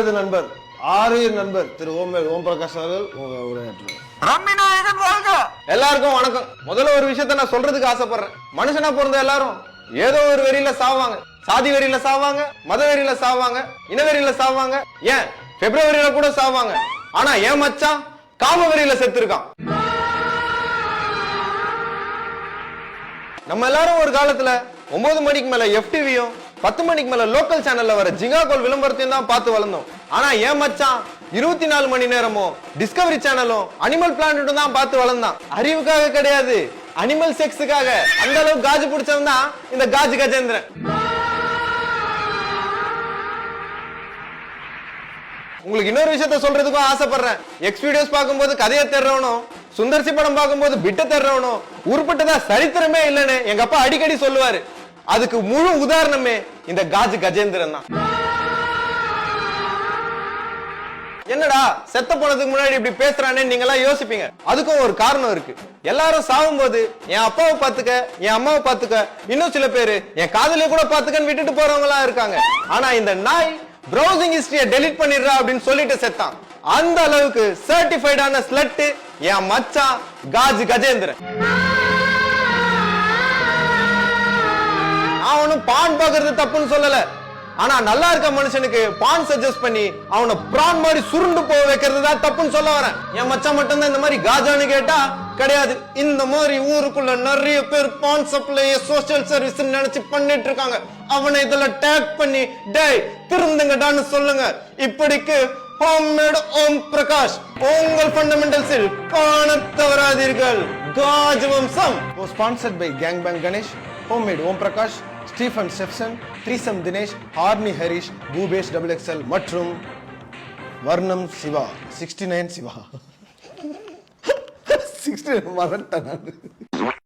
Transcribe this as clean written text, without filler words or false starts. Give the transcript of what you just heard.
எங்களது நண்பர் ஆரியர் நண்பர் திரு ஓம் பிரகாஷ் அவர்கள் எல்லாருக்கும் வணக்கம். முதல்ல ஒரு விஷயத்த நான் சொல்றதுக்கு ஆசைப்படுறேன். மனுஷனா பிறந்த எல்லாரும் ஏதோ ஒரு வெறியில சாவாங்க. சாதி வெறியில சாவாங்க, மத வெறியில சாவாங்க, இனவெறியில சாவாங்க, ஏன் பிப்ரவரியில கூட சாவாங்க. ஆனா ஏன் மச்சான் காம வெறியில செத்துருக்கான். நம்ம எல்லாரும் ஒரு காலத்துல 9 மணிக்கு மேல FTVயும் 10 மணிக்கு மேல லோக்கல் சேனல்ல வர ஜிங்காகோல் விளம்பரத்தையும் தான் பார்த்து வளர்ந்தோம். ஆனா ஏன் மச்சான் 24 மணி நேரமும் டிஸ்கவரி சேனலும் அனிமல் பிளானட்டும் தான் பார்த்து வளர்ந்தான். அறிவுக்காக கிடையாது, அனிமல் செக்ஸுக்காக. அந்த அளவுக்கு காஜு பிடிச்சவன் தான் இந்த காஜு கஜேந்திரன். உங்களுக்கு இன்னொரு விஷயத்த சொல்றதுக்கும் ஆசைப்படுறேன். எக்ஸ் வீடியோஸ் பார்க்கும்போது கதையை தேடுறவனும், சுந்தர்சி படம் பார்க்கும்போது பிட்ட தேடுறவனும் உருப்பட்டதா சரித்திரமே இல்லைன்னு எங்க அப்பா அடிக்கடி சொல்லுவாரு. அதுக்கு முழு உதாரணமே இந்த காஜு கஜேந்திரன் தான். என்னடா செத்த போனதுக்கு முன்னாடி இப்படி பேசுறானே நீங்க எல்லாம் யோசிப்பீங்க. அதுக்கும் ஒரு காரணம் இருக்கு. எல்லாரும் சாகும்போது என் அப்பாவை பாத்துக்க, என் அம்மாவை பாத்துக்க, இன்னும் சில பேரு என் காதலிய கூட பாத்துக்கன்னு விட்டுட்டு போறவங்க எல்லாம் இருக்காங்க. ஆனா இந்த நாய் பிரவுசிங் ஹிஸ்டரிய டெலீட் பண்ணிடுறா அப்படின்னு சொல்லிட்டு செத்தான். அந்த அளவுக்கு சர்டிஃபைடான ஸ்லட் என் மச்சான் காஜு கஜேந்திரன். அவனும் பான் பாக்குறது தப்புன்னு சொல்லல. ஆனா நல்லா இருக்க மனுஷனுக்கு பான் சஜஸ்ட் பண்ணி அவனை பிரான் மாதிரி சுருண்டு போக வைக்கிறது தான் தப்புன்னு சொல்ல வரேன். என் மச்சான் மட்டும் தான் இந்த மாதிரி காஜான்னு கேட்டா கிடையாது. இந்த மாதிரி ஊருக்குள்ள நிறைய பேர் பான் சப்ளை சோசியல் சர்வீஸ் நினைச்சு பண்ணிட்டு இருக்காங்க. அவனை இதுல டேக் பண்ணி டேய் திருந்துங்கடான்னு சொல்லுங்க. இப்படிக்கு ஹோம்மேட் ஓம் பிரகாஷ் உங்கள் ஃபண்டமெண்டல்ஸில் காண தவறாதீர்கள். காஜ் வம்சம் sponsored by gang bang Ganesh, homemade Om Prakash, Stephen செப்சன், threesome Dinesh, horny Harish, Bhupesh XXL மற்றும் வர்ணம் சிவா 69 சிவா 69 மறந்துட்டேன்.